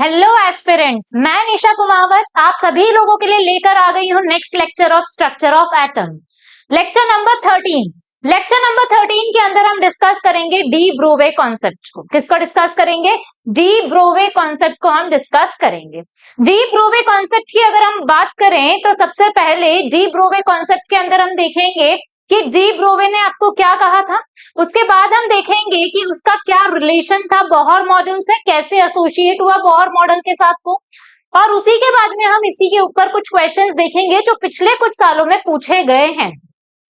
Hello aspirants, मैं निशा कुमावत आप सभी लोगों के लिए लेकर आ गई हूँ next lecture of structure of atom. Lecture number 13। Lecture number 13 के अंदर हम डिस्कस करेंगे डी ब्रोवे कॉन्सेप्ट को। किसको डिस्कस करेंगे? डी ब्रोवे कॉन्सेप्ट को हम डिस्कस करेंगे। डी ब्रोवे कॉन्सेप्ट की अगर हम बात करें तो सबसे पहले डी ब्रोवे कॉन्सेप्ट के अंदर हम देखेंगे कि डी ब्रोवे ने आपको क्या कहा था। उसके बाद हम देखेंगे कि उसका क्या रिलेशन था बोहर मॉडल से, कैसे एसोसिएट हुआ बोहर मॉडल के साथ वो, और उसी के बाद में हम इसी के ऊपर कुछ क्वेश्चंस देखेंगे जो पिछले कुछ सालों में पूछे गए हैं।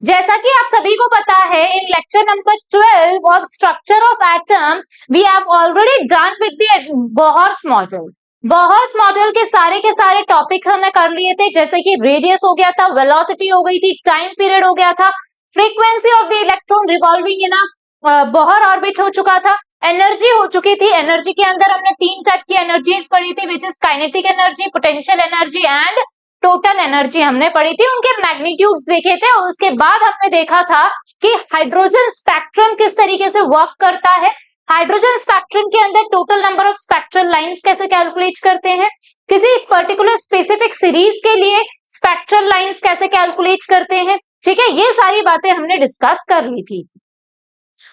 जैसा कि आप सभी को पता है, in lecture number 12 of structure of atom we have already done with the Bohr's model. Bohr's model के सारे टॉपिक हमने कर लिए थे, जैसे कि रेडियस हो गया था, वेलोसिटी हो गई थी, टाइम पीरियड हो गया था, frequency of the electron revolving in a Bohr orbit हो चुका था, एनर्जी हो चुकी थी। एनर्जी के अंदर हमने 3 टाइप की एनर्जीज पढ़ी थी, which is kinetic energy, potential energy and total energy हमने पढ़ी थी, उनके मैग्नीट्यूड्स देखे थे। और उसके बाद हमने देखा था कि हाइड्रोजन स्पेक्ट्रम किस तरीके से वर्क करता है, हाइड्रोजन स्पेक्ट्रम के अंदर total number of spectral lines कैसे कैलकुलेट करते हैं, किसी पर्टिकुलर स्पेसिफिक सीरीज के लिए स्पेक्ट्रल लाइंस कैसे कैलकुलेट करते हैं। ठीक है, ये सारी बातें हमने डिस्कस कर ली थी।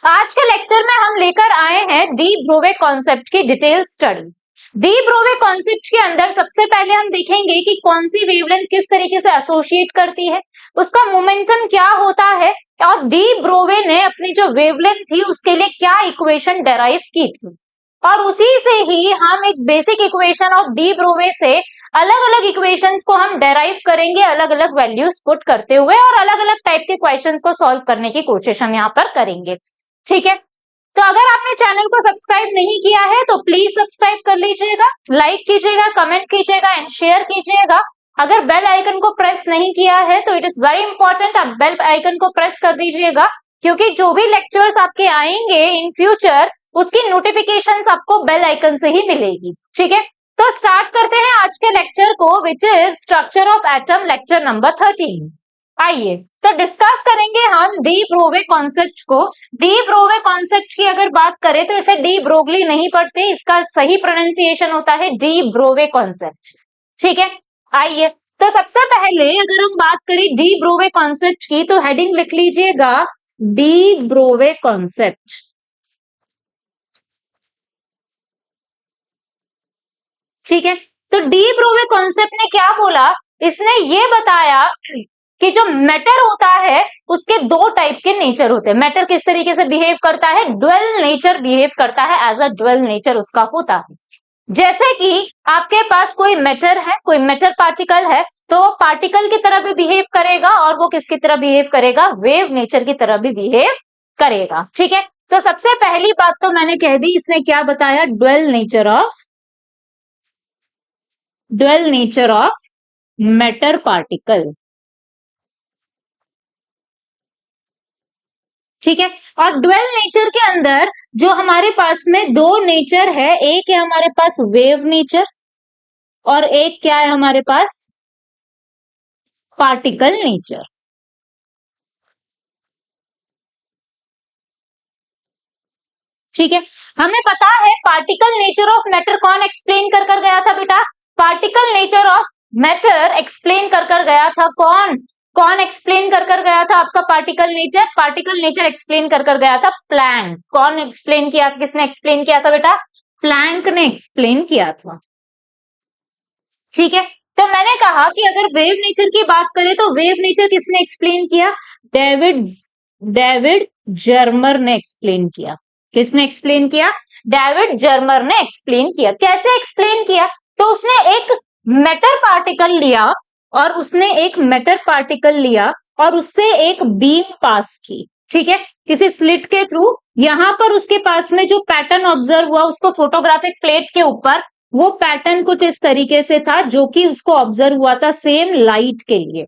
आज के लेक्चर में हम लेकर आए हैं डी ब्रोवे कॉन्सेप्ट की detail study. D Broglie concept के अंदर सबसे पहले हम देखेंगे कि कौन सी वेवलेंथ किस तरीके से एसोसिएट करती है, उसका मोमेंटम क्या होता है, और डी ब्रोवे ने अपनी जो वेवलेंथ थी उसके लिए क्या इक्वेशन डेराइव की थी। और उसी से ही हम एक बेसिक इक्वेशन ऑफ डी ब्रोवे से अलग अलग इक्वेशंस को हम डेराइव करेंगे, अलग अलग वैल्यूज पुट करते हुए, और अलग अलग टाइप के क्वेश्चंस को सॉल्व करने की कोशिश हम यहाँ पर करेंगे। ठीक है, तो अगर आपने चैनल को सब्सक्राइब नहीं किया है तो प्लीज सब्सक्राइब कर लीजिएगा, लाइक कीजिएगा, कमेंट कीजिएगा एंड शेयर कीजिएगा। अगर बेल आइकन को प्रेस नहीं किया है तो इट इज वेरी इंपॉर्टेंट, आप बेल आइकन को प्रेस कर दीजिएगा, क्योंकि जो भी लेक्चर्स आपके आएंगे इन फ्यूचर उसकी नोटिफिकेशंस आपको बेल आइकन से ही मिलेगी। ठीक है, तो स्टार्ट करते हैं आज के लेक्चर को, which is structure of atom, lecture number 13। आइए तो डिस्कस करेंगे हम डी ब्रोवे कॉन्सेप्ट को। डी ब्रोवे कॉन्सेप्ट की अगर बात करें तो इसे डी ब्रोगली नहीं पढ़ते, इसका सही प्रोनाउंसिएशन होता है डी ब्रोवे कॉन्सेप्ट। ठीक है, आइए तो सबसे पहले अगर हम बात करें डी ब्रोवे कॉन्सेप्ट की तो हेडिंग लिख लीजिएगा डी ब्रोवे कॉन्सेप्ट। ठीक है, तो डी ब्रोवे कॉन्सेप्ट ने क्या बोला, इसने ये बताया कि जो मैटर होता है उसके 2 टाइप के नेचर होते हैं। मैटर किस तरीके से बिहेव करता है, ड्वेल नेचर बिहेव करता है, एज अ ड्वेल नेचर उसका होता है। जैसे कि आपके पास कोई मैटर है, कोई मैटर पार्टिकल है, तो वो पार्टिकल की तरह भी बिहेव करेगा, और वो किसकी तरह बिहेव करेगा, वेव नेचर की तरह भी बिहेव करेगा। ठीक है, तो सबसे पहली बात तो मैंने कह दी, इसने क्या बताया, dual nature of matter particle. ठीक है, और ड्वेल नेचर के अंदर जो हमारे पास में 2 नेचर है, एक है हमारे पास वेव नेचर और एक क्या है हमारे पास, पार्टिकल नेचर। ठीक है, हमें पता है पार्टिकल नेचर ऑफ मैटर कौन एक्सप्लेन कर गया था बेटा, particle nature of matter explain कर गया था कौन एक्सप्लेन कर गया था आपका पार्टिकल नेचर एक्सप्लेन कर गया था प्लैंक। कौन एक्सप्लेन किया था, किसने एक्सप्लेन किया था बेटा, प्लैंक ने एक्सप्लेन किया था। ठीक है, तो मैंने कहा कि अगर वेव नेचर की बात करें तो वेव नेचर किसने एक्सप्लेन किया, डेविड जर्मर ने एक्सप्लेन किया। किसने एक्सप्लेन किया, डेविड जर्मर ने एक्सप्लेन किया। कैसे एक्सप्लेन किया, तो उसने एक मैटर पार्टिकल लिया और उससे एक बीम पास की। ठीक है, किसी स्लिट के थ्रू, यहां पर उसके पास में जो पैटर्न ऑब्जर्व हुआ उसको फोटोग्राफिक प्लेट के ऊपर, वो पैटर्न कुछ इस तरीके से था जो कि उसको ऑब्जर्व हुआ था सेम लाइट के लिए।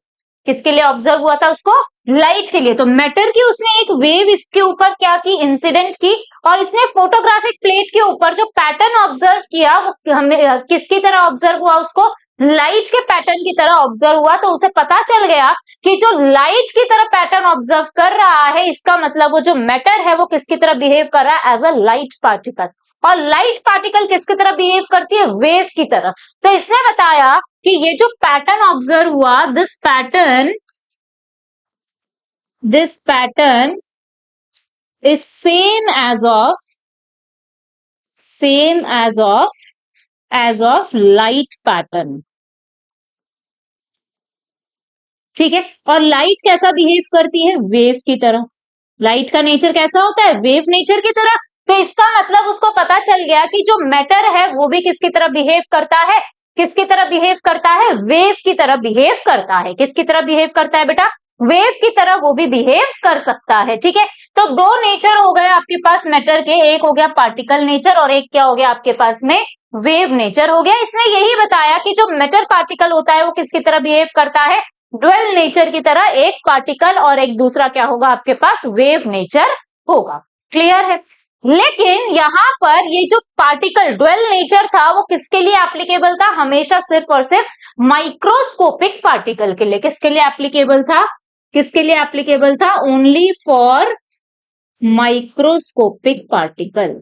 किसके लिए ऑब्जर्व हुआ था उसको, लाइट के लिए। तो मैटर की उसने एक वेव इसके ऊपर क्या की, इंसिडेंट की, और इसने फोटोग्राफिक प्लेट के ऊपर जो पैटर्न ऑब्जर्व किया वो हमें किसकी तरह ऑब्जर्व हुआ, उसको लाइट के पैटर्न की तरह ऑब्जर्व हुआ। तो उसे पता चल गया कि जो लाइट की तरह पैटर्न ऑब्जर्व कर रहा है, इसका मतलब वो जो मैटर है वो किसकी तरह बिहेव कर रहा है, एज अ लाइट पार्टिकल। और लाइट पार्टिकल किसकी तरह बिहेव करती है, वेव की तरह। तो इसने बताया कि ये जो पैटर्न ऑब्जर्व हुआ, this pattern is same as of light pattern। ठीक है, और लाइट कैसा बिहेव करती है, वेव की तरह। लाइट का नेचर कैसा होता है, वेव नेचर की तरह। तो इसका मतलब उसको पता चल गया कि जो मैटर है वो भी किसकी तरह बिहेव करता है, किसकी तरह बिहेव करता है, वेव की तरह बिहेव करता है। किसकी तरह बिहेव करता है बेटा, वेव की तरह वो भी बिहेव कर सकता है। ठीक है, तो दो नेचर हो गए आपके पास मैटर के, एक हो गया पार्टिकल नेचर और एक क्या हो गया आपके पास में, वेव नेचर हो गया। इसने यही बताया कि जो मैटर पार्टिकल होता है वो किसकी तरह बिहेव करता है, ड्वेल नेचर की तरह। एक पार्टिकल और एक दूसरा क्या होगा आपके पास, वेव नेचर होगा। क्लियर है। लेकिन यहां पर ये जो पार्टिकल ड्वेल नेचर था वो किसके लिए एप्लीकेबल था, हमेशा सिर्फ और सिर्फ माइक्रोस्कोपिक पार्टिकल के लिए। किसके लिए एप्लीकेबल था, किसके लिए एप्लीकेबल था, only for microscopic particle.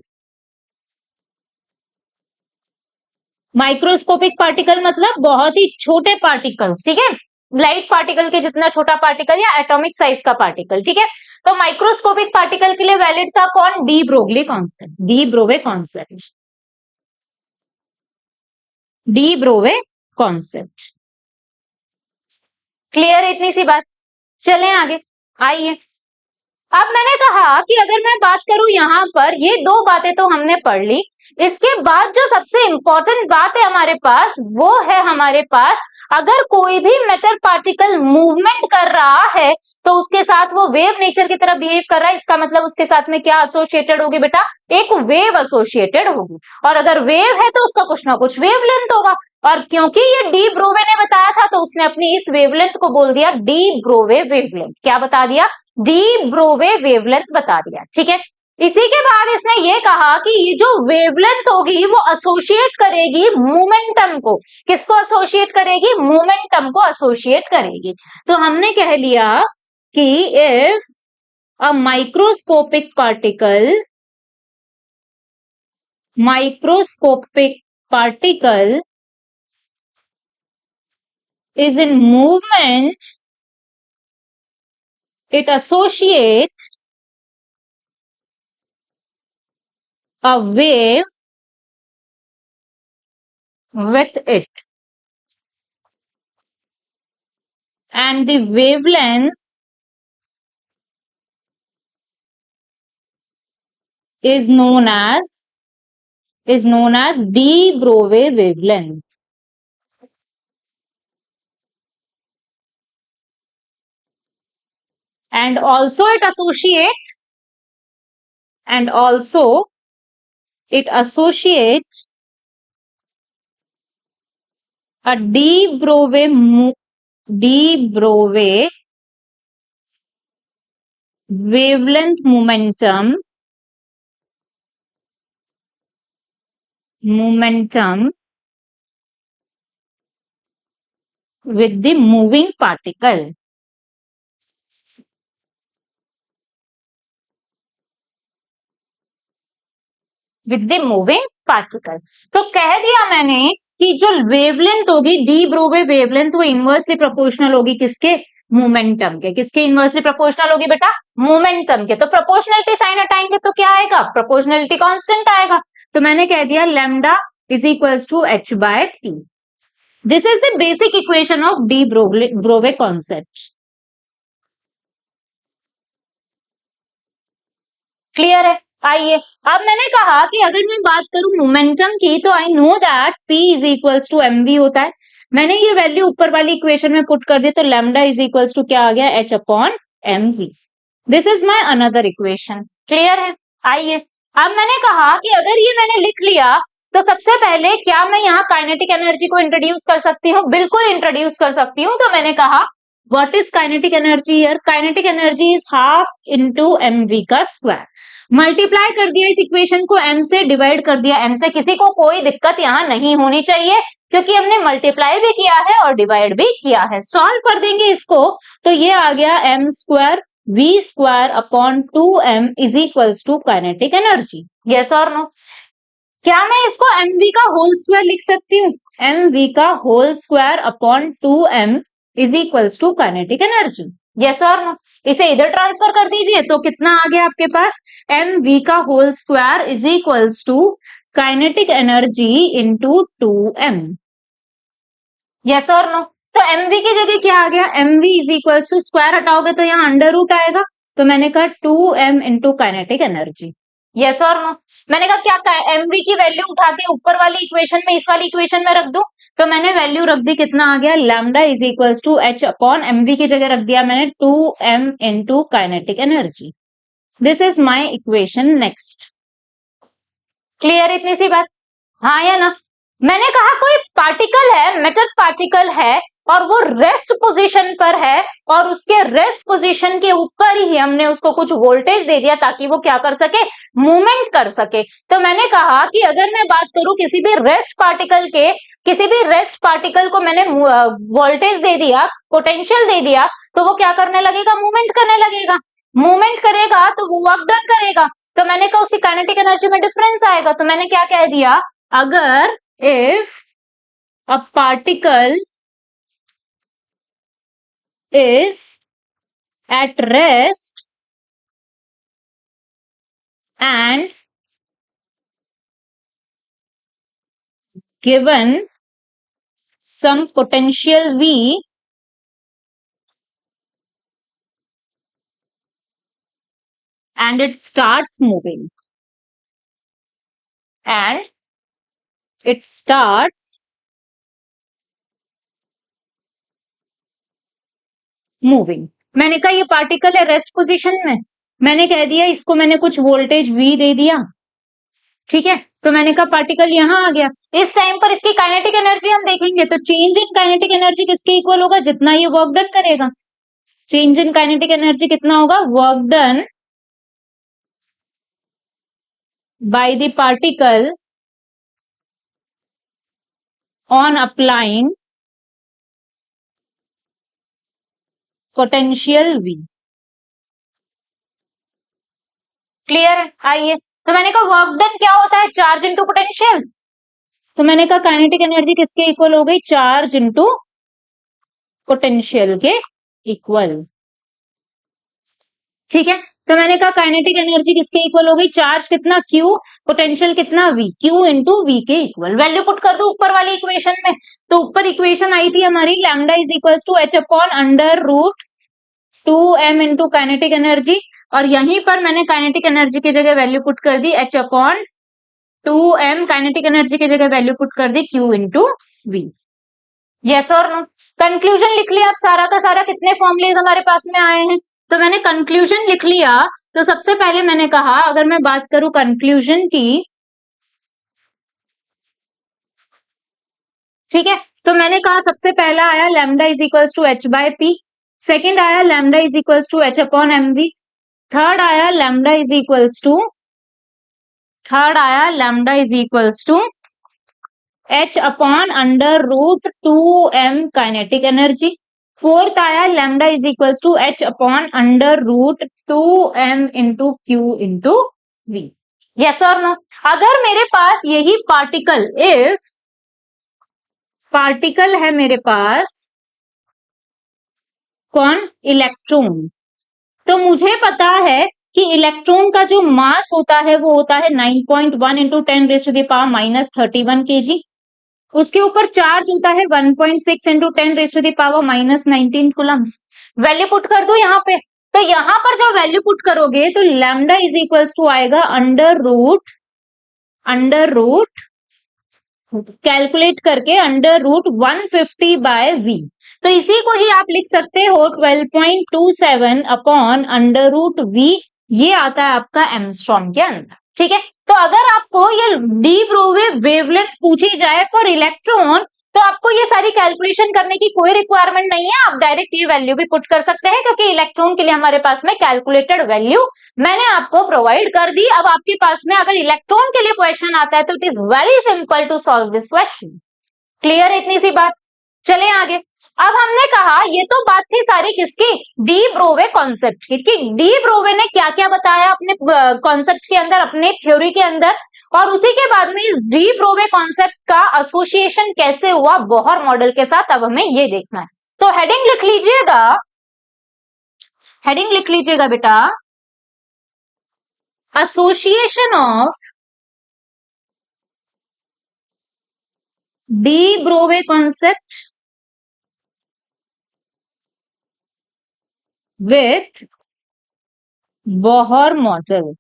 Microscopic particle मतलब बहुत ही छोटे पार्टिकल्स। ठीक है, लाइट पार्टिकल के जितना छोटा पार्टिकल या एटॉमिक साइज का पार्टिकल। ठीक है, तो माइक्रोस्कोपिक पार्टिकल के लिए वैलिड था कौन, de Broglie concept, de Broglie concept, de Broglie concept. Clear है इतनी सी बात। चलें आगे, आइए। अब मैंने कहा कि अगर मैं बात करूं यहां पर, ये दो बातें तो हमने पढ़ ली। इसके बाद जो सबसे इंपॉर्टेंट बात है हमारे पास, वो है हमारे पास अगर कोई भी मैटर पार्टिकल मूवमेंट कर रहा है तो उसके साथ वो वेव नेचर की तरह बिहेव कर रहा है। इसका मतलब उसके साथ में क्या एसोसिएटेड होगी बेटा, एक वेव एसोसिएटेड होगी। और अगर वेव है तो उसका कुछ ना कुछ वेवलेंथ होगा। और क्योंकि ये डी ब्रोवे ने बताया था तो उसने अपनी इस वेवलेंथ को बोल दिया डी ब्रोवे वेवलेंथ। क्या बता दिया, डी ब्रोवे वेवलेंथ बता दिया। ठीक है, इसी के बाद इसने ये कहा कि ये जो वेवलेंथ होगी वो एसोसिएट करेगी मोमेंटम को। किसको एसोसिएट करेगी, मोमेंटम को एसोसिएट करेगी। तो हमने कह लिया कि if a microscopic particle is in movement, it associates a wave with it, and the wavelength is known as de Broglie wavelength. And also it associates a de Broglie wavelength momentum with the moving particle. With the moving particle. तो कह दिया मैंने कि जो wavelength होगी D Broglie wavelength, वो inversely proportional होगी किसके, मोमेंटम के। किसके इनवर्सली प्रोपोर्शनल होगी बेटा, मोमेंटम के। तो प्रोपोर्शनलिटी साइन हटाएंगे तो क्या आएगा, प्रोपोर्शनलिटी कांस्टेंट आएगा। तो मैंने कह दिया lambda is equals to h by t। This is the basic equation of de Broglie concept. Clear है। आइए, अब मैंने कहा कि अगर मैं बात करूं मोमेंटम की तो I know that P is equals to mv होता है। मैंने ये वैल्यू ऊपर वाली इक्वेशन में पुट कर दी तो लैम्डा इज इक्वल्स टू क्या आ गया, h upon mv। This is my another equation. Clear है। आइए, अब मैंने कहा कि अगर ये मैंने लिख लिया तो सबसे पहले क्या मैं यहाँ काइनेटिक एनर्जी को इंट्रोड्यूस कर सकती हूँ, बिल्कुल इंट्रोड्यूस कर सकती हूँ। तो मैंने कहा what is kinetic energy here? Kinetic energy is half into mv का स्क्वायर। मल्टीप्लाई कर दिया इस इक्वेशन को, m से डिवाइड कर दिया m से। किसी को कोई दिक्कत यहां नहीं होनी चाहिए क्योंकि हमने मल्टीप्लाई भी किया है और डिवाइड भी किया है। सॉल्व कर देंगे इसको तो ये आ गया m square v square upon 2m is equals to kinetic energy. Yes और नो? क्या मैं इसको mv का होल स्क्वायर लिख सकती हूँ? mv का whole square upon 2m is equals to kinetic energy. Yes और नो? इसे इधर ट्रांसफर कर दीजिए तो कितना आ गया आपके पास? mv का whole square is equals to kinetic energy into 2m। Yes और नो? तो mv की जगह क्या आ गया? mv is equals to, square हटाओगे तो यहाँ अंडर रूट आएगा, तो मैंने कहा 2m into kinetic energy. Yes और नो? मैंने कहा क्या mv की वैल्यू उठा के ऊपर वाली इक्वेशन में इस वाली इक्वेशन में रख दूं, तो मैंने वैल्यू रख दी, कितना आ गया? Lambda is equals to h upon mv की जगह रख दिया मैंने 2m into kinetic energy. This is my equation next. Clear इतनी सी बात? हाँ या ना? मैंने कहा कोई पार्टिकल है, मेटल पार्टिकल है और वो रेस्ट पोजीशन पर है और उसके रेस्ट पोजीशन के ऊपर ही हमने उसको कुछ वोल्टेज दे दिया ताकि वो क्या कर सके? मूवमेंट कर सके। तो मैंने कहा कि अगर मैं बात करूं किसी भी रेस्ट पार्टिकल को मैंने वोल्टेज दे दिया, पोटेंशियल दे दिया, तो वो क्या करने लगेगा? मूवमेंट करने लगेगा। मूवमेंट करेगा तो वो वर्क डन करेगा। तो मैंने कहा उसकी काइनेटिक एनर्जी में डिफरेंस आएगा। तो मैंने क्या कह दिया? अगर if a particle is at rest and given some potential V and it starts moving and it starts moving. मैंने कहा ये पार्टिकल है रेस्ट पोजीशन में, मैंने कह दिया इसको मैंने कुछ वोल्टेज V दे दिया, ठीक है? तो मैंने कहा पार्टिकल यहां आ गया। इस टाइम पर इसकी काइनेटिक एनर्जी हम देखेंगे तो चेंज इन काइनेटिक एनर्जी किसके इक्वल होगा? जितना ये वर्क डन करेगा। चेंज इन काइनेटिक एनर्जी कितना होगा? Work done by the particle on applying potential V। Clear है? आइए, तो मैंने कहा वर्क डन क्या होता है? Charge into potential. तो मैंने कहा काइनेटिक एनर्जी किसके इक्वल हो गई? चार्ज इनटू पोटेंशियल के इक्वल, ठीक है? तो मैंने कहा काइनेटिक एनर्जी किसके इक्वल हो गई? चार्ज कितना? Q, पोटेंशियल कितना? V, Q इंटू V के इक्वल। वैल्यू पुट कर दो ऊपर वाली इक्वेशन में, तो ऊपर इक्वेशन आई थी हमारी lambda is equals to h upon under root 2m into kinetic energy, और यहीं पर मैंने काइनेटिक एनर्जी की जगह वैल्यू पुट कर दी h upon 2m, kinetic energy की जगह वैल्यू पुट कर दी Q इंटू V। यस और नो? कंक्लूजन लिख लिया आप सारा का सारा। कितने फॉर्मुलेज हमारे पास में आए हैं? तो मैंने कंक्लूजन लिख लिया। तो सबसे पहले मैंने कहा अगर मैं बात करूं कंक्लूजन की, ठीक है, तो मैंने कहा सबसे पहला आया lambda is equals to h by p, second आया lambda is equals to h upon mv, third आया lambda is equals to h upon under root 2m kinetic energy, fourth आया lambda is equals to h upon under root 2m into Q into V। Yes और no? अगर मेरे पास यही particle, if particle है मेरे पास, कौन? Electron, तो मुझे पता है कि इलेक्ट्रॉन का जो मास होता है वो होता है 9.1 into 10 raise to the power minus 31 kg। उसके ऊपर चार्ज होता है 1.6 into 10 raise to the power minus 19 coulombs. Value put कर दो यहाँ पे, तो यहाँ पर जब वैल्यू पुट करोगे तो लैम्डा इज इक्वल्स टू आएगा अंडर रूट कैलकुलेट करके अंडर रूट 150 बाय V। तो इसी को ही आप लिख सकते हो 12.27 अपॉन अंडर रूट V। ये आता है आपका एंगस्ट्रॉम के अंदर, ठीक है? तो अगर आपको ये डी ब्रोगली वेवलेंथ पूछी जाए फॉर इलेक्ट्रॉन, तो आपको ये सारी कैलकुलेशन करने की कोई रिक्वायरमेंट नहीं है, आप डायरेक्ट ये वैल्यू भी पुट कर सकते हैं, क्योंकि इलेक्ट्रॉन के लिए हमारे पास में कैलकुलेटेड वैल्यू मैंने आपको प्रोवाइड कर दी। अब आपके पास में अगर इलेक्ट्रॉन के लिए क्वेश्चन आता है तो it is very simple to solve this question. Clear इतनी सी बात? चले आगे। अब हमने कहा ये तो बात थी सारी किसकी, डी ब्रोवे कॉन्सेप्ट की, कि डी ब्रोवे ने क्या क्या बताया अपने कॉन्सेप्ट के अंदर, अपने थ्योरी के अंदर, और उसी के बाद में इस डी ब्रोवे कॉन्सेप्ट का एसोसिएशन कैसे हुआ बोहर मॉडल के साथ, अब हमें ये देखना है। तो हेडिंग लिख लीजिएगा, हेडिंग लिख लीजिएगा बेटा, association of de Broglie concept with Bohr model,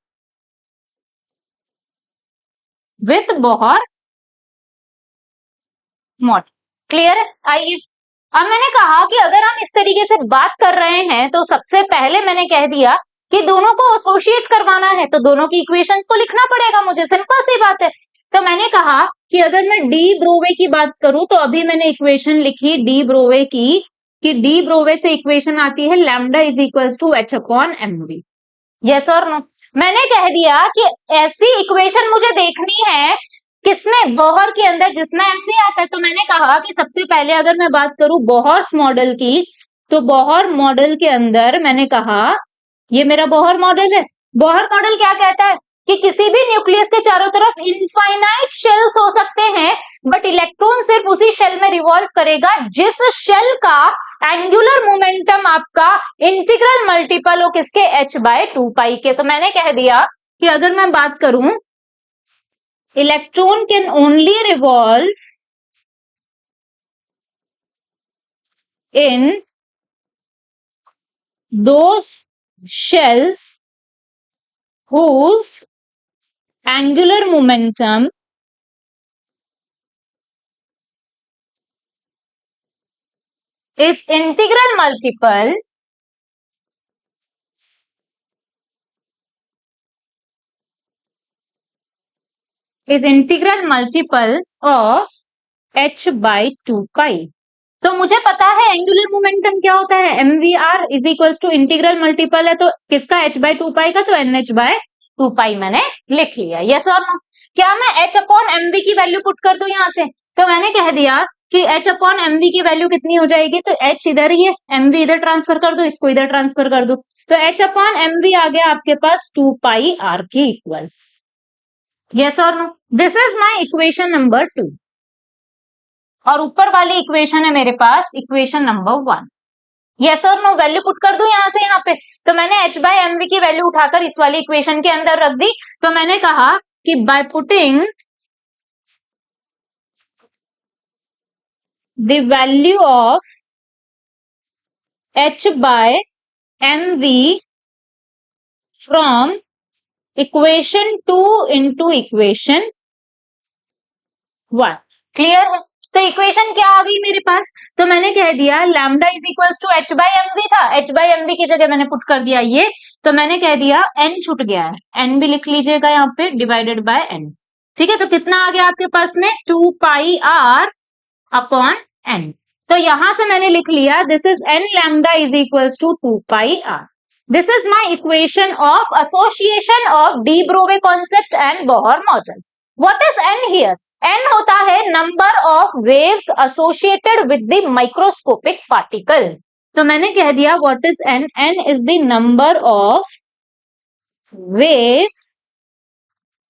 with Bohr model. Clear है? आइए, अब मैंने कहा कि अगर हम इस तरीके से बात कर रहे हैं तो सबसे पहले मैंने कह दिया कि दोनों को एसोसिएट करवाना है तो दोनों की इक्वेशंस को लिखना पड़ेगा मुझे, सिंपल सी बात है। तो मैंने कहा कि अगर मैं डी ब्रोवे की बात करूं तो अभी मैंने इक्वेशन लिखी डी ब्रोवे की, कि डी ब्रोवे से इक्वेशन आती है lambda is equals to H upon M V. Yes और नो? मैंने कह दिया कि ऐसी इक्वेशन मुझे देखनी है किसमें, बोहर के अंदर, जिसमें एम भी आता है। तो मैंने कहा कि सबसे पहले अगर मैं बात करूं बोहर्स मॉडल की, तो बोहर मॉडल के अंदर मैंने कहा ये मेरा बोहर मॉडल है। बोहर मॉडल क्या कहता है कि किसी भी न्यूक्लियस के चारों तरफ इनफाइनाइट शेल्स हो सकते हैं, बट इलेक्ट्रॉन सिर्फ उसी शेल में रिवॉल्व करेगा जिस शेल का एंगुलर मोमेंटम आपका इंटीग्रल मल्टीपल हो किसके, h/2π के। तो मैंने कह दिया कि अगर मैं बात करूं, electron can only revolve in those shells whose angular momentum is integral multiple of h/2π। तो मुझे पता है एंगुलर मोमेंटम क्या होता है, mvr is equals to integral multiple है तो किसका, h/2π का, तो nh/2π मैंने लिख लिया। यस और नो? क्या मैं h अपॉन mv की वैल्यू पुट कर दूं यहां से? तो मैंने कह दिया कि h अपॉन mv की वैल्यू कितनी हो जाएगी, तो h इधर ही है, mv इधर ट्रांसफर कर दो, इसको इधर ट्रांसफर कर दो, तो h अपॉन mv आ गया आपके पास 2πr के इक्वल्स। यस और no? This is my equation number 2, और ऊपर वाली इक्वेशन है मेरे पास इक्वेशन नंबर 1। यस और नो? वैल्यू पुट कर दूं यहां से यहां पे, तो मैंने h/mv की वैल्यू उठाकर इस वाली इक्वेशन के अंदर रख दी। तो मैंने कहा कि by putting the value of h/mv from equation 2 into equation 1। Clear है? तो इक्वेशन क्या आ गई मेरे पास, तो मैंने कह दिया lambda is equals to h/mv था, h/mv की जगह मैंने पुट कर दिया ये, तो मैंने कह दिया n छूट गया है, n भी लिख लीजिएगा यहाँ पे, डिवाइडेड बाय n। ठीक है, तो कितना आ गया आपके पास में, 2πr अपॉन n। तो यहां से मैंने लिख लिया this is n lambda is equals to 2πr। This is my equation of association of de Broglie concept and Bohr model. What is n here? n होता है number of waves associated with the microscopic particle. तो मैंने कह दिया what is n? n is the number of waves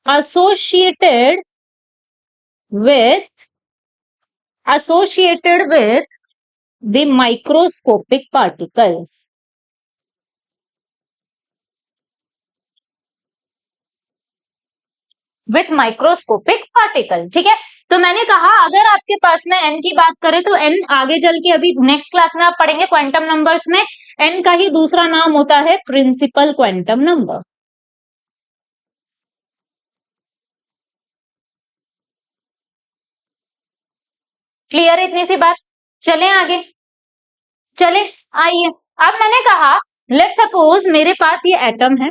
associated with the microscopic particle। With microscopic particle. ठीक है, तो मैंने कहा अगर आपके पास में n की बात करें तो n आगे चल के अभी नेक्स्ट क्लास में आप पढ़ेंगे क्वांटम नंबर्स में, n का ही दूसरा नाम होता है प्रिंसिपल क्वांटम नंबर। क्लियर इतनी सी बात? चले आगे, चले आइए। अब मैंने कहा लेट सपोज मेरे पास ये एटम है,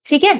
ठीक है,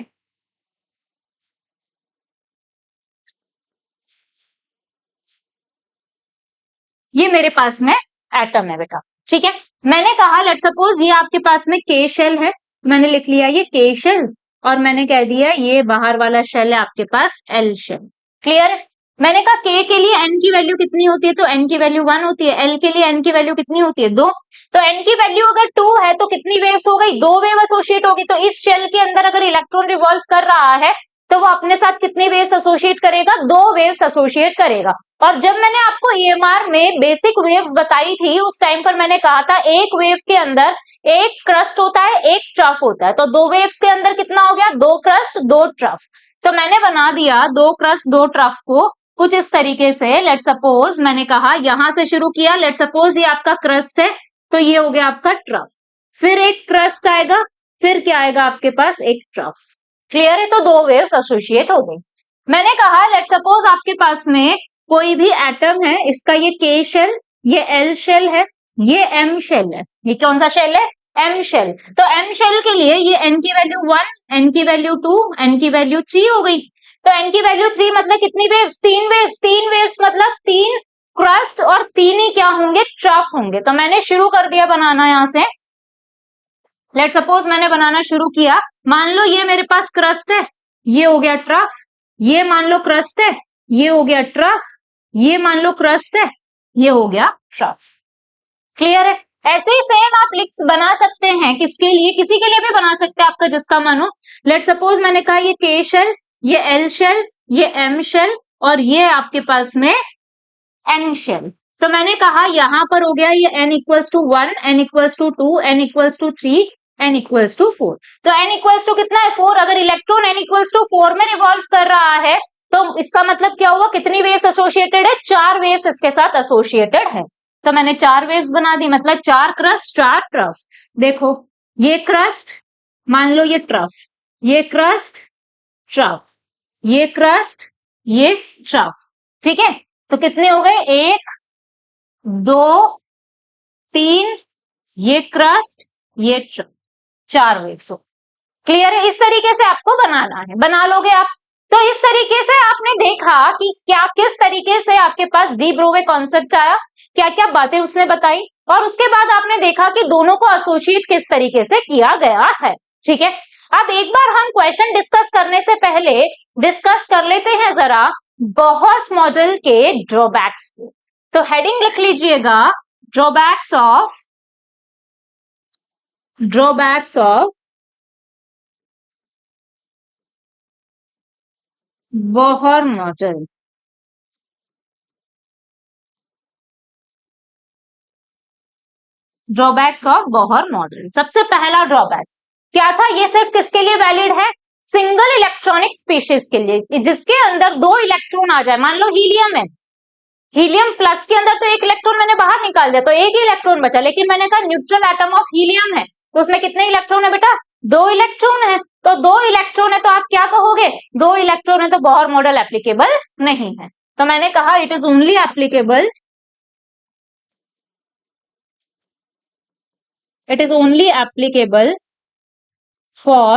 ये मेरे पास में एटम है बेटा, ठीक है। मैंने कहा लेट सपोज ये आपके पास में के शेल है, मैंने लिख लिया ये के शेल, और मैंने कह दिया ये बाहर वाला शेल है आपके पास एल शेल। क्लियर है? मैंने कहा के के लिए एन की वैल्यू कितनी होती है, तो एन की वैल्यू 1 होती है। एल के लिए एन की वैल्यू कितनी होती है, 2। तो एन की वैल्यू अगर 2 है तो कितनी वेव्स हो गई, 2 वेव एसोसिएट होगी। तो इस शेल के अंदर अगर इलेक्ट्रॉन रिवॉल्व कर रहा है तो वो अपने साथ कितनी वेव्स एसोसिएट करेगा, 2 वेव्स एसोसिएट करेगा। और जब मैंने आपको ईएमआर में बेसिक वेव्स बताई थी उस टाइम पर मैंने कहा था एक वेव के अंदर एक क्रस्ट होता है, एक ट्रफ होता है। तो 2 वेव्स के अंदर कितना हो गया, 2 क्रस्ट 2 ट्रफ। तो मैंने बना दिया 2 क्रस्ट 2 ट्रफ को कुछ इस तरीके से। लेट सपोज मैंने कहा यहां से शुरू किया, लेट सपोज ये आपका क्रस्ट है तो ये हो गया आपका ट्रफ, फिर एक क्रस्ट आएगा, फिर क्या आएगा आपके पास, एक ट्रफ। क्लियर है? तो 2 वेव्स एसोसिएट हो गई। मैंने कहा लेट सपोज आपके पास में कोई भी एटम है, इसका ये के शेल, ये एल शेल है, ये एम शेल है। ये कौन सा शेल है, एम शेल। तो एम शेल के लिए ये एन की वैल्यू 1, एन की वैल्यू 2, एन की वैल्यू 3 हो गई। तो एन की वैल्यू 3 मतलब कितनी वेव्स, 3 वेव्स। 3 वेव्स मतलब 3 क्रस्ट और 3 ही क्या होंगे, ट्रफ होंगे। तो मैंने शुरू कर दिया बनाना यहां से। लेट सपोज मैंने बनाना शुरू किया, मान लो ये मेरे पास क्रस्ट है, ये हो गया ट्रफ, ये मान लो क्रस्ट है, ये हो गया ट्रफ, ये मान लो क्रस्ट है, ये हो गया ट्रफ। क्लियर है? ऐसे ही सेम आप लिक्स बना सकते हैं, किसके लिए, किसी के लिए भी बना सकते हैं आपका जिसका मन हो। लेट सपोज मैंने कहा ये के शेल, ये एल शेल, ये एम शेल, और ये आपके पास में एन शेल। तो मैंने कहा यहां पर हो गया ये n equals to 1, n equals to 2, n equals to 3, n equals to 4। तो n इक्वल्स टू कितना है, 4। अगर इलेक्ट्रॉन n इक्वल्स टू 4 में रिवॉल्व कर रहा है तो इसका मतलब क्या हुआ, कितनी वेव्स एसोसिएटेड है, 4 वेव्स इसके साथ एसोसिएटेड है। तो मैंने 4 वेव्स बना दी, मतलब 4 क्रस्ट 4 ट्रफ। देखो ये क्रस्ट, मान लो ये ट्रफ, ये क्रस्ट ट्रफ, ये क्रस्ट, ये ट्रफ, ठीक है। तो कितने हो गए, 1 2 3, ये क्रस्ट, ये ट्रफ, 4 वेव्स हो। क्लियर है? इस तरीके से आपको बनाना है, बना लोगे आप। तो इस तरीके से आपने देखा कि क्या किस तरीके से आपके पास डी ब्रोवे कॉन्सेप्ट आया, क्या क्या बातें उसने बताई, और उसके बाद आपने देखा कि दोनों को एसोसिएट किस तरीके से किया गया है। ठीक है, अब एक बार हम क्वेश्चन डिस्कस करने से पहले डिस्कस कर लेते हैं जरा बोहर्स मॉडल के ड्रॉबैक्स को। तो हेडिंग लिख लीजिएगा, drawbacks of Bohr model. Drawbacks of Bohr model. सबसे पहला ड्रॉबैक क्या था, ये सिर्फ किसके लिए वैलिड है, सिंगल इलेक्ट्रॉनिक स्पीशीज के लिए, जिसके अंदर 2 इलेक्ट्रॉन आ जाए। मान लो हीलियम है, हीलियम प्लस के अंदर तो 1 इलेक्ट्रॉन मैंने बाहर निकाल दिया तो 1 ही इलेक्ट्रॉन बचा, लेकिन मैंने कहा न्यूट्रल एटम ऑफ हीलियम है तो उसमें कितने इलेक्ट्रॉन है बेटा, 2 इलेक्ट्रॉन है। तो 2 इलेक्ट्रॉन है तो आप क्या कहोगे, 2 इलेक्ट्रॉन है तो बोहर मॉडल एप्लीकेबल नहीं है। तो मैंने कहा it is only applicable, it is only applicable for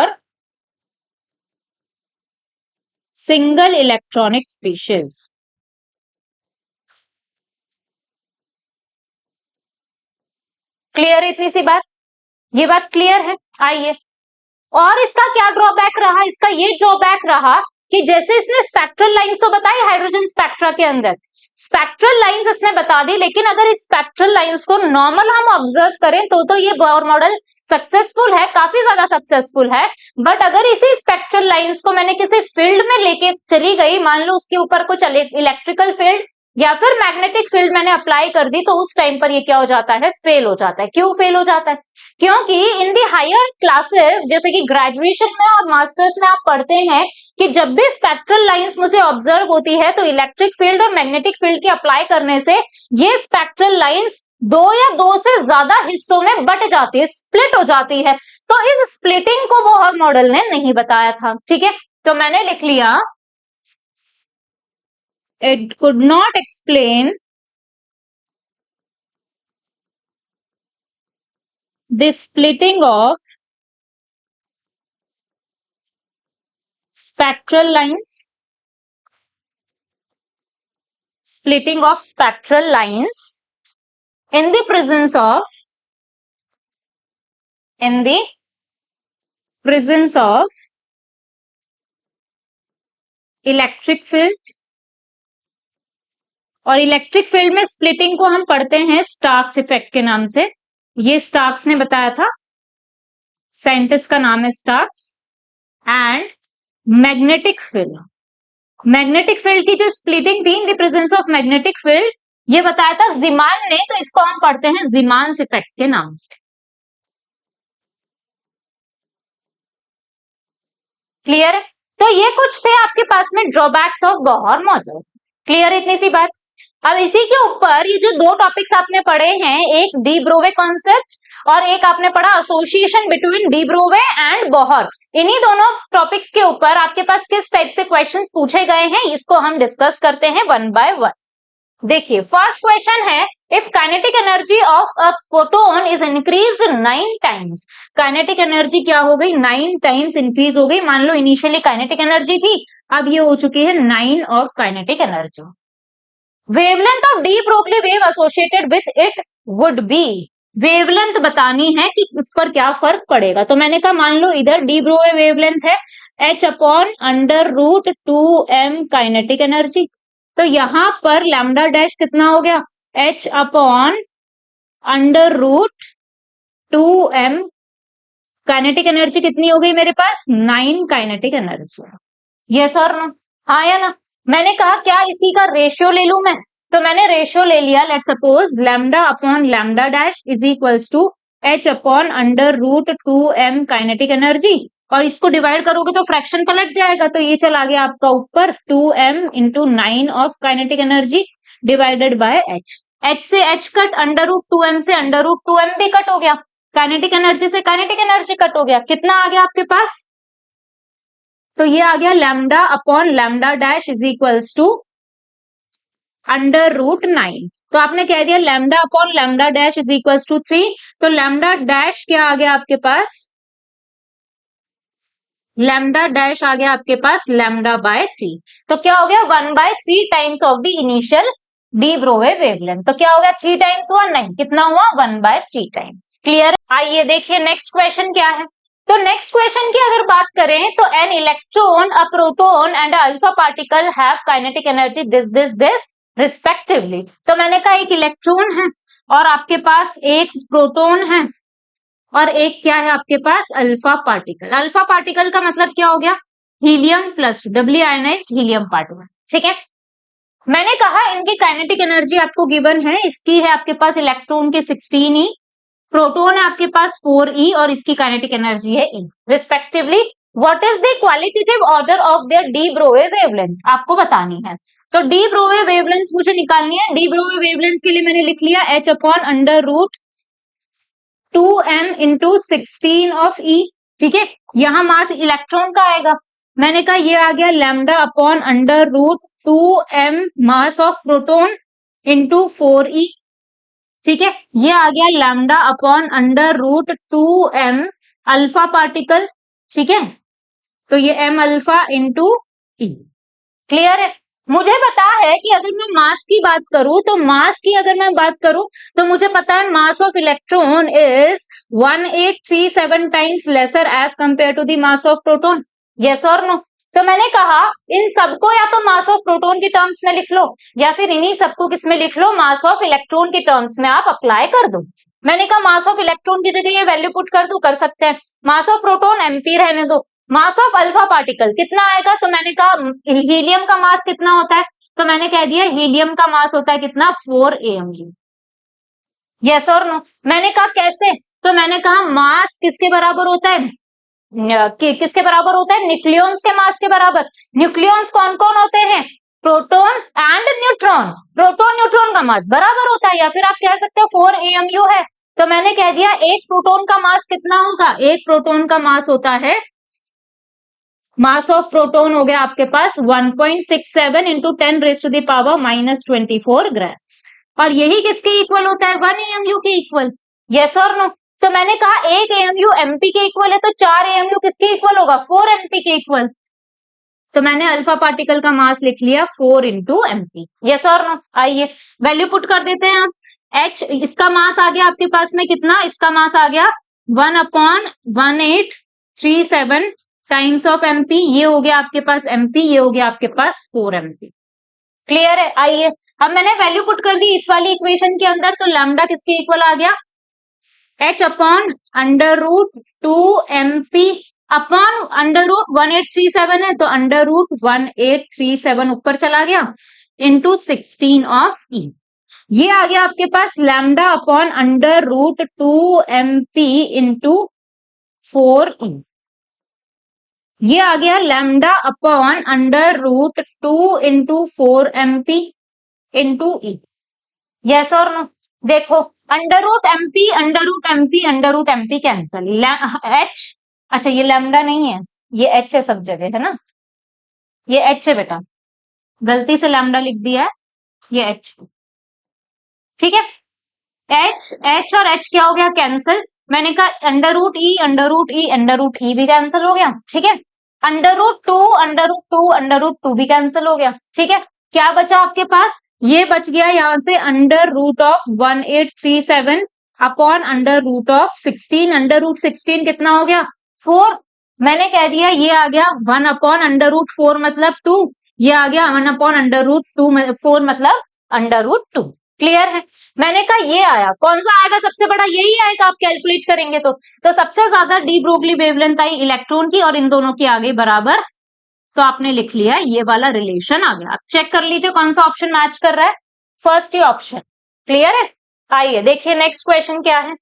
single electronic species। Clear है इतनी सी बात, ये बात क्लियर है। आइए, और इसका क्या ड्रॉबैक रहा, इसका ये ड्रॉबैक रहा कि जैसे इसने स्पेक्ट्रल लाइंस तो बताई हाइड्रोजन स्पेक्ट्रा के अंदर, स्पेक्ट्रल लाइंस इसने बता दी, लेकिन अगर इस स्पेक्ट्रल लाइंस को नॉर्मल हम ऑब्जर्व करें तो ये बोहर मॉडल सक्सेसफुल है, काफी ज्यादा सक्सेसफुल है। बट अगर इसी स्पेक्ट्रल लाइंस को मैंने किसी फील्ड में लेके चली गई, मान लो उसके ऊपर कुछ इलेक्ट्रिकल फील्ड या फिर मैग्नेटिक फील्ड मैंने अप्लाई कर दी, तो उस टाइम पर ये क्या हो जाता है, फेल हो जाता है। क्यों फेल हो जाता है, क्योंकि इन दी हायर क्लासेस जैसे कि ग्रेजुएशन में और मास्टर्स में आप पढ़ते हैं कि जब भी स्पेक्ट्रल लाइंस मुझे ऑब्जर्व होती है तो इलेक्ट्रिक फील्ड और मैग्नेटिक फील्ड के अप्लाई करने से ये स्पेक्ट्रल लाइंस 2 या 2 से ज्यादा हिस्सों में बट जाती है, स्प्लिट हो जाती है। तो इस स्प्लिटिंग को बोहर मॉडल ने नहीं बताया था। ठीक है, तो मैंने लिख लिया it could not explain the splitting of spectral lines, splitting of spectral lines in the presence of electric field, और इलेक्ट्रिक फील्ड में स्प्लिटिंग को हम पढ़ते हैं स्टार्क्स इफेक्ट के नाम से। ये स्टार्क्स ने बताया था, साइंटिस्ट का नाम है Starks. And magnetic field, magnetic field की जो स्प्लिटिंग थी in the presence of magnetic field, ये बताया था जीमान ने, तो इसको हम पढ़ते हैं जीमान्स इफेक्ट के नाम से। क्लियर है? तो ये कुछ थे आपके पास में drawbacks of Bohr model. Clear, इतनी सी बात। अब इसी के ऊपर ये जो दो टॉपिक्स आपने पढ़े हैं, एक डी ब्रोवे कॉन्सेप्ट और एक आपने पढ़ा association between de Broglie and Bohr, इन्हीं दोनों टॉपिक्स के ऊपर आपके पास किस टाइप से क्वेश्चंस पूछे गए हैं, इसको हम डिस्कस करते हैं वन बाय वन। देखिए, फर्स्ट क्वेश्चन है, if kinetic energy of a photon is increased 9 times, kinetic energy क्या हो गई, 9 टाइम्स इंक्रीज हो गई। मान लो इनिशियली काइनेटिक एनर्जी थी, अब ये हो चुकी है 9 of kinetic energy. Wavelength of de Broglie wave associated with it would be, wavelength बतानी है कि उस पर क्या फर्क पड़ेगा। तो मैंने कहा मान लो इधर डी ब्रोवे वेवलेंथ है h/√2m काइनेटिक एनर्जी, तो यहां पर लैम्डा डैश कितना हो गया, h/√2m काइनेटिक एनर्जी कितनी हो गई मेरे पास, 9 काइनेटिक एनर्जी। यस और नो, हाँ या ना। मैंने कहा क्या इसी का रेशियो ले लूं मैं, तो मैंने रेशियो ले लिया। Let suppose lambda upon lambda dash is equals to h/√2m kinetic energy, और इसको डिवाइड करोगे तो फ्रैक्शन पलट जाएगा, तो ये चला गया आपका ऊपर 2m into 9 of kinetic energy divided by h। h से h कट, √2m से √2m भी कट हो गया, काइनेटिक एनर्जी से काइनेटिक एनर्जी कट हो गया। कितना आ गया आपके पास, तो ये आ गया lambda upon lambda dash is equals to √9। तो आपने कह दिया lambda upon lambda dash is equals to 3, तो लैम्डा डैश क्या आ गया आपके पास, लैम्डा डैश आ गया आपके पास लैम्डा बाय 3। तो क्या हो गया 1/3 times of the initial de Broglie wavelength. तो क्या हो गया 3 टाइम्स हुआ, नहीं, कितना हुआ 1/3 टाइम्स। क्लियर? आइए देखिए नेक्स्ट क्वेश्चन क्या है। तो नेक्स्ट क्वेश्चन की अगर बात करें तो an electron, a proton and alpha particle have kinetic energy this respectively. तो मैंने कहा एक इलेक्ट्रॉन है और आपके पास एक प्रोटॉन है और एक क्या है आपके पास, अल्फा पार्टिकल। अल्फा पार्टिकल का मतलब क्या हो गया, helium plus W ionised helium particle. ठीक है, मैंने कहा इनकी काइनेटिक एनर्जी आपको गिवन है, इसकी है आपके पास इलेक्ट्रॉन के 16e, प्रोटॉन है आपके पास 4e और इसकी काइनेटिक एनर्जी है e respectively. What is the qualitative order of their de Broglie wavelength, आपको बतानी है। तो डी ब्रोवे वेवलेंथ मुझे निकालनी है। डी ब्रोवे वेवलेंथ के लिए मैंने लिख लिया h/√2m इंटू 16 ऑफ e। ठीक है, यहां मास इलेक्ट्रॉन का आएगा, मैंने कहा ये आ गया lambda upon √2m mass of proton into 4e। ठीक है, ये आ गया lambda upon √2m alpha particle. ठीक है, तो ये m alpha into e। Clear है? मुझे पता है कि अगर मैं मास की बात करूं, तो मास की अगर मैं बात करूं तो मुझे पता है mass of electron is 1837 times lesser as compare to the mass of proton. Yes और नो? तो मैंने कहा इन सबको या तो मास ऑफ प्रोटॉन के टर्म्स में लिख लो या फिर इन्हीं सबको किसमें लिख लो, मास ऑफ इलेक्ट्रॉन के टर्म्स में आप अप्लाई कर दो। मैंने कहा मास ऑफ इलेक्ट्रॉन की जगह ये वैल्यू पुट कर दो, कर सकते हैं। मास ऑफ प्रोटॉन एमपी रहने दो, मास ऑफ अल्फा पार्टिकल कितना आएगा, तो मैंने कहा हीलियम का मास कितना होता है, तो मैंने कह दिया हीलियम का मास होता है कितना, 4 AMU। यस और नो? मैंने कहा कैसे, तो मैंने कहा मास किसके बराबर होता है, किसके बराबर होता है, न्यूक्लियॉन्स के मास के बराबर। न्यूक्लियॉन्स कौन कौन होते हैं, proton and neutron. Proton neutron का मास बराबर होता है, या फिर आप कह सकते हो 4 AMU है। तो मैंने कह दिया एक प्रोटॉन का मास कितना होगा, एक प्रोटॉन का मास होता है, मास ऑफ प्रोटॉन हो गया आपके पास 1.67 इंटू 10⁻⁻24 ग्राम्स, और यही किसके इक्वल होता है, 1 AMU के इक्वल। यस और नो? तो मैंने कहा 1 AMU MP के इक्वल है, तो 4 AMU किसके इक्वल होगा, 4 MP के इक्वल। तो मैंने अल्फा पार्टिकल का मास लिख लिया 4 इंटू MP। यस और नो? आइए वैल्यू पुट कर देते हैं आप। H इसका मास आ गया आपके पास में कितना, इसका मास आ गया 1/1837 टाइम्स ऑफ MP। ये हो गया आपके पास MP, ये हो गया आपके पास 4 MP। क्लियर है? आइए अब मैंने वैल्यू पुट कर दी इस वाली इक्वेशन के अंदर, तो लैम्डा किसके इक्वल आ गया, H upon under root 2MP upon under root 1837 है तो अंडर रूट 1837 ऊपर चला गया इंटू 16 ऑफ E। ये आ गया आपके पास lambda upon under root 2MP into 4E। ये आ गया lambda upon under root 2 into 4MP into E। Yes और नो? देखो under root MP under root MP under root MP cancel, H, अच्छा ये लैम्डा नहीं है, ये H है सब जगह, है ना, ये H है बेटा, गलती से लैम्डा लिख दिया है, ये H, ठीक है। H और H क्या हो गया, कैंसिल। मैंने कहा under root E under root E under root E भी कैंसिल हो गया, ठीक है। Under root 2 under root 2 under root 2 भी कैंसिल हो गया, ठीक है। क्या बचा आपके पास, ये बच गया यहां से under root of 1837 upon under root of 16, under root 16 कितना हो गया 4, मैंने कह दिया ये आ गया 1 अपॉन अंडर रूट 4 मतलब 2, ये आ गया 1 अपॉन अंडर रूट 4 मतलब अंडर रूट 2। क्लियर है? मैंने कहा ये आया, कौन सा आएगा सबसे बड़ा, यही आएगा आप कैलकुलेट करेंगे तो सबसे ज्यादा डी ब्रोगली वेवलेंथ आई इलेक्ट्रॉन की और इन दोनों की आ गई बराबर, तो आपने लिख लिया ये वाला रिलेशन आ गया। आप चेक कर लीजिए कौन सा ऑप्शन मैच कर रहा है, फर्स्ट ही ऑप्शन। क्लियर है? आइए देखिए नेक्स्ट क्वेश्चन क्या है।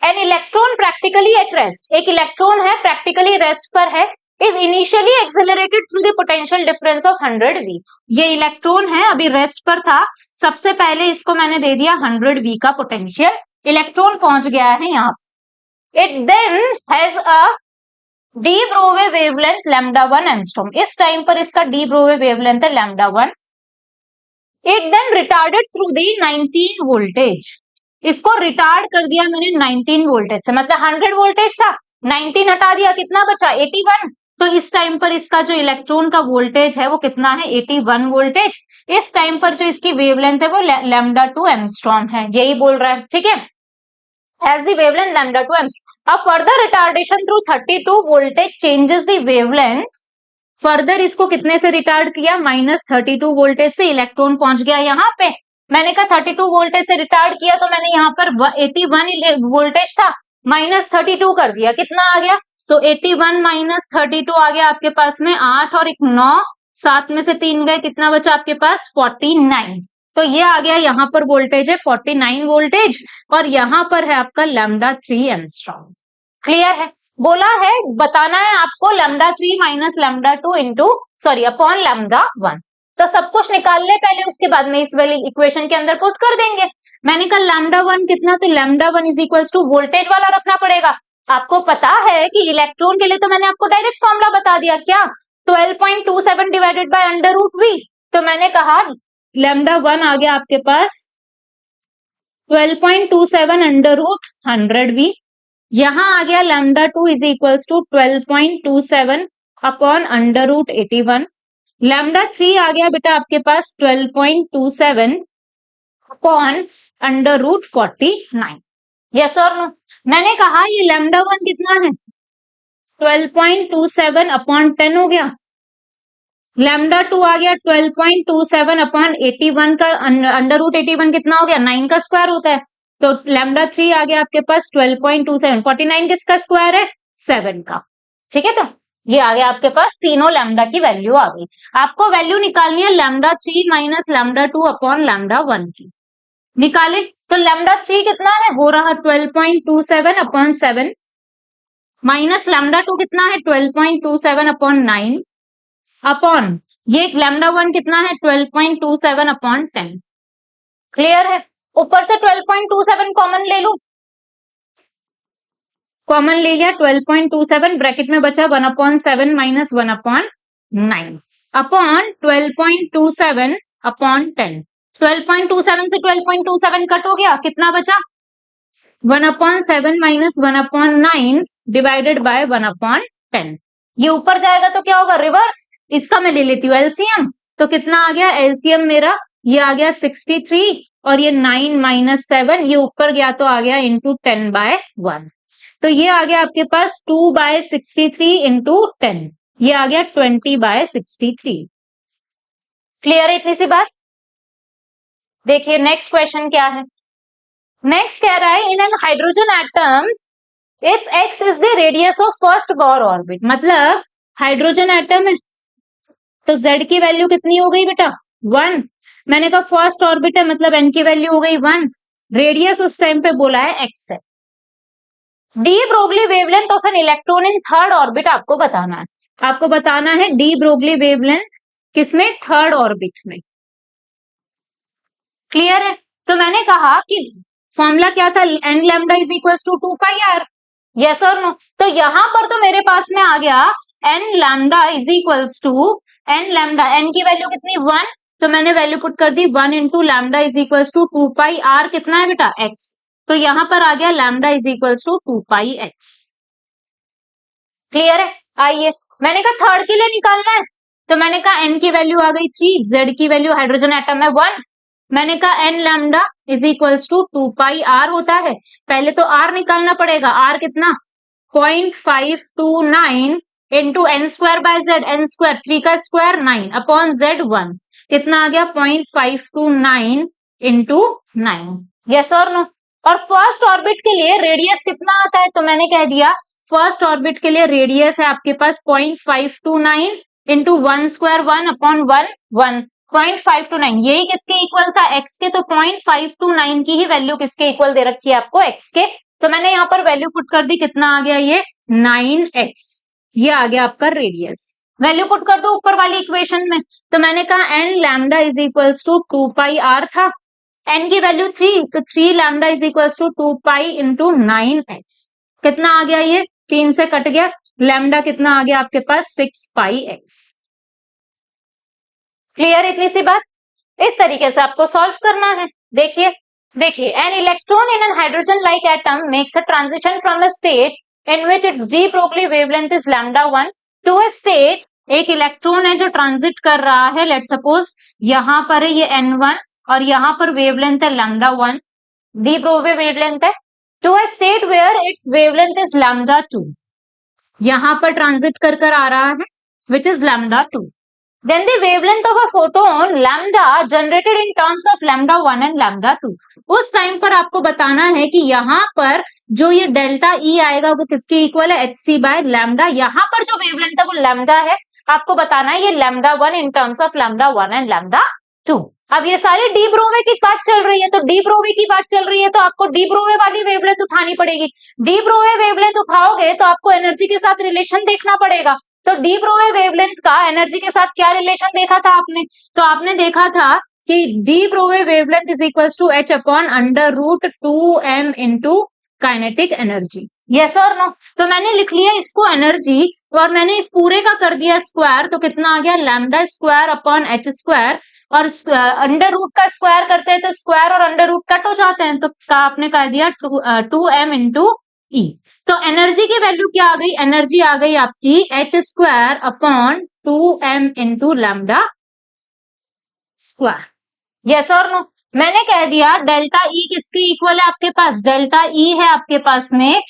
An electron practically at rest, एक इलेक्ट्रॉन है प्रैक्टिकली रेस्ट पर है, is initially accelerated through the potential difference of 100V। ये इलेक्ट्रॉन है अभी रेस्ट पर था, सबसे पहले इसको मैंने दे दिया 100V का पोटेंशियल, इलेक्ट्रॉन पहुंच गया है यहाँ। It then has a de Broglie wavelength lambda 1 angstrom, इस टाइम पर इसका डी ब्रोवे वेवलेंथ है lambda 1। It then retarded through the 19 voltage, इसको रिटार्ड कर दिया मैंने 19 वोल्टेज से, मतलब 100 वोल्टेज था 19 हटा दिया, कितना बचा 81। तो इस टाइम पर इसका जो इलेक्ट्रॉन का वोल्टेज है वो कितना है 81 वोल्टेज। इस टाइम पर जो इसकी वेवलेंथ है वो लैम्डा 2 एंगस्ट्रॉम है, यही बोल रहा है, ठीक है। As the wavelength lambda 2 angstrom, a further retardation through 32 voltage changes the wavelength। Further इसको कितने से रिटार्ड किया, -32 वोल्टेज से इलेक्ट्रॉन पहुंच गया यहाँ पे। मैंने कहा 32 वोल्टेज से रिटार्ड किया तो मैंने यहाँ पर 81 वोल्टेज था -32 कर दिया, कितना आ गया, तो 81 - 32 आ गया आपके पास में 8 और 1 9, 7 में से 3 गए, कितना बचा आपके पास 49। तो ये आ गया यहाँ पर वोल्टेज है 49 वोल्टेज और यहाँ पर है आपका लैम्डा 3 एंगस्ट्रॉम। क्लियर है? बोला है बताना है आपको lambda 3 minus lambda 2 into sorry upon lambda 1। तो सब कुछ निकाल ले पहले, उसके बाद में इस वाली इक्वेशन के अंदर पुट कर देंगे। मैंने कहा लैम्डा 1 कितना, तो lambda 1 is equals to voltage वाला रखना पड़ेगा। आपको पता है कि इलेक्ट्रॉन के लिए तो मैंने आपको डायरेक्ट फॉर्मूला बता दिया, क्या 12.27 divided by under root V. तो मैंने कहा लैम्डा 1 आ गया आपके पास 12.27 अंडर रूट 100V, यहां आ गया lambda 2 is equals to 12.27 upon under root 81। Lambda 3 आ गया बेटा आपके पास 12.27 अपॉन अंडर रूट 49। यस और नो? मैंने कहा ये लैम्डा 1 कितना है 12.27 अपॉन 10 हो गया, लैम्डा 2 आ गया 12.27 अपॉन 81 का अंडर रूट 81 कितना हो गया 9 का स्क्वायर होता है, तो लैम्डा 3 आ गया आपके पास 12.27, 49 किसका स्क्वायर है 7 का, ठीक है। तो ये आ गया आपके पास तीनों लैम्डा की वैल्यू आ गई। आपको वैल्यू निकालनी है lambda 3 minus lambda 2 upon lambda 1 की, निकाले तो लैम्डा 3 कितना है वो रहा 12.27 अपॉन 7 माइनस लैम्डा 2 कितना है 12.27 अपॉन 9 अपॉन ये लैम्डा 1 कितना है 12.27 अपॉन 10। क्लियर है? ऊपर से 12.27 कॉमन ले लूं, कॉमन ले लिया 12.27, ब्रैकेट में बचा 1/7 माइनस 1/9 अपॉन 12.27 अपॉन 10। 12.27 से 12.27 कट हो गया, कितना बचा 1/7 माइनस 1/9 डिवाइडेड बाय 1/10। ये ऊपर जाएगा तो क्या होगा रिवर्स, इसका मैं ले लेती हूँ एलसीएम, तो कितना आ गया एलसीएम मेरा, ये आ गया 63 और ये 9 माइनस 7, ये ऊपर गया तो आ गया इंटू 10/1। तो ये आ गया आपके पास 2/63 इंटू 10, ये आ गया 20/63। क्लियर है इतनी सी बात? देखिए नेक्स्ट क्वेश्चन क्या है। नेक्स्ट कह रहा है इन a hydrogen atom if x is the radius of first Bohr orbit, मतलब हाइड्रोजन एटम है तो z की वैल्यू कितनी हो गई बेटा 1। मैंने कहा फर्स्ट ऑर्बिट है मतलब n की वैल्यू हो गई 1, रेडियस उस टाइम पे बोला है x है। De Broglie wavelength of an electron in third orbit आपको बताना है, आपको बताना है डी ब्रोगली वेवलेंथ किसमें, थर्ड ऑर्बिट में। क्लियर है? तो मैंने कहा कि फॉर्मूला क्या था, n lambda is equal to 2πr, yes और नो। तो यहां पर तो मेरे पास में आ गया n lambda is equals to n lambda, n की वैल्यू कितनी 1, तो मैंने वैल्यू पुट कर दी 1 into lambda is equals to 2πr, कितना है बेटा x, तो यहां पर आ गया lambda is equals to 2πx। Clear है? आइए मैंने कहा थर्ड के लिए निकालना है, तो मैंने कहा n की वैल्यू आ गई 3, z की वैल्यू हाइड्रोजन एटम है 1, मैंने कहा n lambda is equals to 2πr होता है, पहले तो r निकालना पड़ेगा, r कितना 0.529 into n square by Z, n square 3 का स्क्वायर 9 अपॉन जेड 1, कितना आ गया 0.529 इंटू 9, यस और नो। और फर्स्ट ऑर्बिट के लिए रेडियस कितना आता है, तो मैंने कह दिया फर्स्ट ऑर्बिट के लिए रेडियस है आपके पास 0.529 इंटू 1 स्क्वायर 1 अपॉन 1 0.529, यही किसके इक्वल था x के, तो 0.529 की ही वैल्यू किसके इक्वल दे रखी है आपको x के, तो मैंने यहाँ पर वैल्यू पुट कर दी, कितना आ गया ये 9x, ये आ गया आपका रेडियस। वैल्यू पुट कर दो ऊपर वाली इक्वेशन में, तो मैंने कहा n lambda is equals to 2πr था, एन की वैल्यू 3, तो 3 lambda is equals to 2π into 9x, कितना आ गया ये 3 से कट गया, लैम्डा कितना आ गया आपके पास 6πx। क्लियर इतनी सी बात? इस तरीके से आपको सॉल्व करना है। देखिए an electron in a hydrogen like atom makes a transition from a state in which its de Broglie wavelength is λ1 to a state, एक इलेक्ट्रॉन है जो ट्रांजिट कर रहा है, लेट सपोज यहां पर है ये n1 और यहां पर वेवलेंथ है λ1, डी ब्रोगली वेवलेंथ है, to a state where its wavelength is λ2, यहां पर ट्रांजिट कर आ रहा है which is λ2, then the wavelength of a photon lambda generated in terms of λ1 and λ2, उस टाइम पर आपको बताना है कि यहाँ पर जो ये डेल्टा ई आएगा वो किसके इक्वल है, hc बाय लैम्डा, यहाँ पर जो वेवलेंथ है वो लैम्डा है, आपको बताना है ये λ1 इन टर्म्स ऑफ λ1 एंड λ2। अब ये सारी डी ब्रोवे की बात चल रही है, तो डी ब्रोवे की बात चल रही है तो आपको डी ब्रोवे वाली वेवलेंथ उठानी पड़ेगी, डी ब्रोवे वेवलेंथ उठाओगे तो आपको एनर्जी के साथ रिलेशन देखना पड़ेगा, तो डी ब्रोवे वेवलेंथ का एनर्जी के साथ क्या रिलेशन देखा था आपने, तो आपने देखा था कि de Broglie wavelength is equals to h upon under root 2m into kinetic energy, yes और नो। तो मैंने लिख लिया इसको एनर्जी और मैंने इस पूरे का कर दिया स्क्वायर, तो कितना आ गया lambda square upon h square, और अंडर रूट का स्क्वायर करते हैं तो स्क्वायर और अंडर रूट कट हो जाते हैं, तो आपने कर दिया 2m इंटू ई। तो एनर्जी की वैल्यू क्या आ गई, एनर्जी आ गई आपकी h square upon 2m into lambda square, yes और नो। मैंने कह दिया डेल्टा ई किसके इक्वल है आपके पास, डेल्टा ई है आपके पास में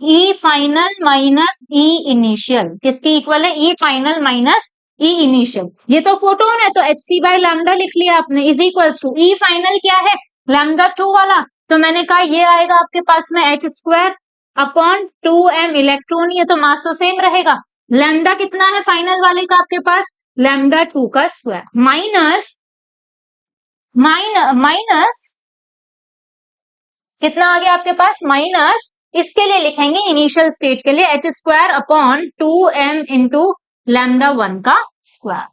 ई फाइनल माइनस ई इनिशियल, किसके इक्वल है, ई फाइनल माइनस ई इनिशियल, ये तो फोटोन है तो hc बाय लैम्डा लिख लिया आपने, is equals to E final क्या है λ2 वाला, तो मैंने कहा ये आएगा आपके पास में h square upon 2m, electron ये तो मास तो सेम रहेगा, लैम्डा कितना है फाइनल वाले का आपके पास λ2 का स्क्वायर, माइनस कितना आ गया आपके पास माइनस, इसके लिए लिखेंगे इनिशियल स्टेट के लिए h square upon 2m into λ1 का स्क्वायर,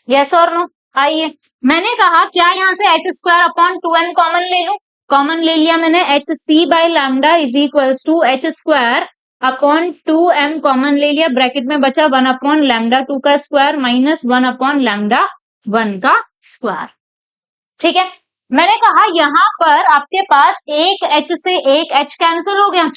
यस और नो। आइए मैंने कहा क्या यहां से h square upon 2m common ले लूं, कॉमन ले लिया मैंने, hc by lambda is equals to h square upon 2m common ले लिया, ब्रैकेट में बचा 1 अपॉन λ2 का स्क्वायर माइनस 1 अपॉन λ1 का स्क्वायर, ठीक है। मैंने कहा यहाँ पर आपके पास एक h से एक h कैंसिल हो गया,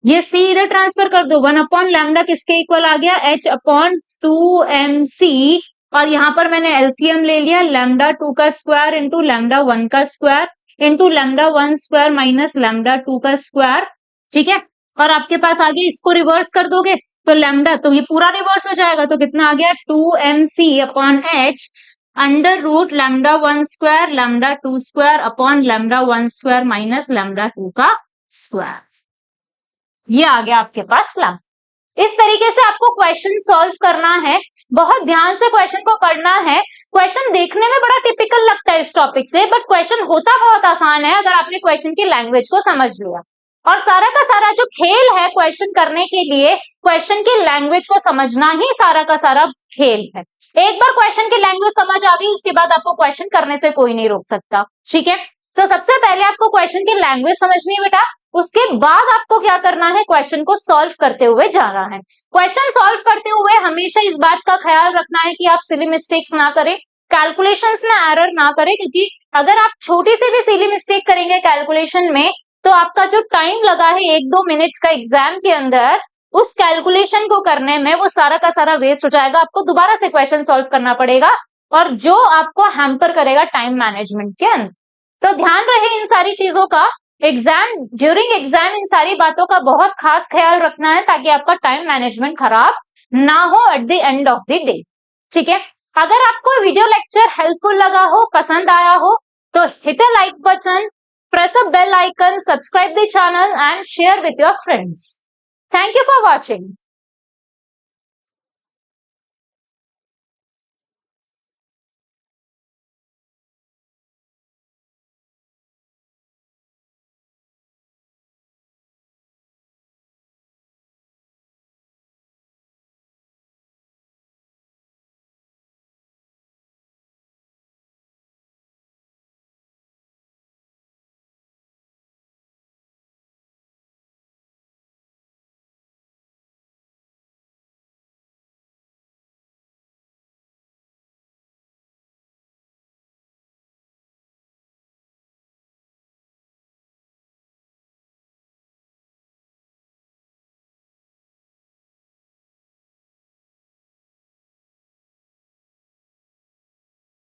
ये c इधर ट्रांसफर कर दो, 1 अपॉन लैम्डा किसके इक्वल आ गया h अपॉन 2mc, और यहाँ पर मैंने एलसीएम ले लिया λ2 का स्क्वायर इंटू λ1 का square, into lambda 1 square minus lambda 2 का स्क्वायर, ठीक है। और आपके पास आगे इसको रिवर्स कर दोगे तो लैम्डा, तो ये पूरा रिवर्स हो जाएगा, तो कितना आ गया 2mc upon h under root lambda 1 square lambda 2 square upon lambda 1 square minus lambda 2 का स्क्वायर। ये आ गया आपके पास लैम्डा। इस तरीके से आपको क्वेश्चन सॉल्व करना है, बहुत ध्यान से क्वेश्चन को पढ़ना है। क्वेश्चन देखने में बड़ा टिपिकल लगता है इस टॉपिक से, बट क्वेश्चन होता बहुत आसान है अगर आपने क्वेश्चन की लैंग्वेज को समझ लिया। और सारा का सारा जो खेल है क्वेश्चन करने के लिए, क्वेश्चन की लैंग्वेज को समझना ही सारा का सारा खेल है। एक बार क्वेश्चन की लैंग्वेज समझ आ गई, उसके बाद आपको क्वेश्चन करने से कोई नहीं रोक सकता, ठीक है। तो सबसे पहले आपको क्वेश्चन की लैंग्वेज समझनी है बेटा, उसके बाद आपको क्या करना है, क्वेश्चन को सॉल्व करते हुए जाना है। क्वेश्चन सॉल्व करते हुए हमेशा इस बात का ख्याल रखना है कि आप सिली मिस्टेक्स ना करें, कैलकुलेशंस में एरर ना करें, क्योंकि अगर आप छोटी सी भी सिली मिस्टेक करेंगे कैलकुलेशन में तो आपका जो टाइम लगा है 1-2 मिनट का एग्जाम के अंदर उस कैलकुलेशन को करने में, वो सारा का सारा वेस्ट हो जाएगा। आपको दोबारा से क्वेश्चन सॉल्व करना पड़ेगा, और जो आपको हैम्पर करेगा टाइम मैनेजमेंट के अंदर। तो ध्यान रहे इन सारी चीजों का, ड्यूरिंग एग्जाम इन सारी बातों का बहुत खास ख्याल रखना है ताकि आपका टाइम मैनेजमेंट खराब ना हो at the end of the day, ठीक है। अगर आपको वीडियो लेक्चर हेल्पफुल लगा हो, पसंद आया हो, तो hit a like button, press a bell icon, subscribe the channel and share with your friends. Thank you for watching.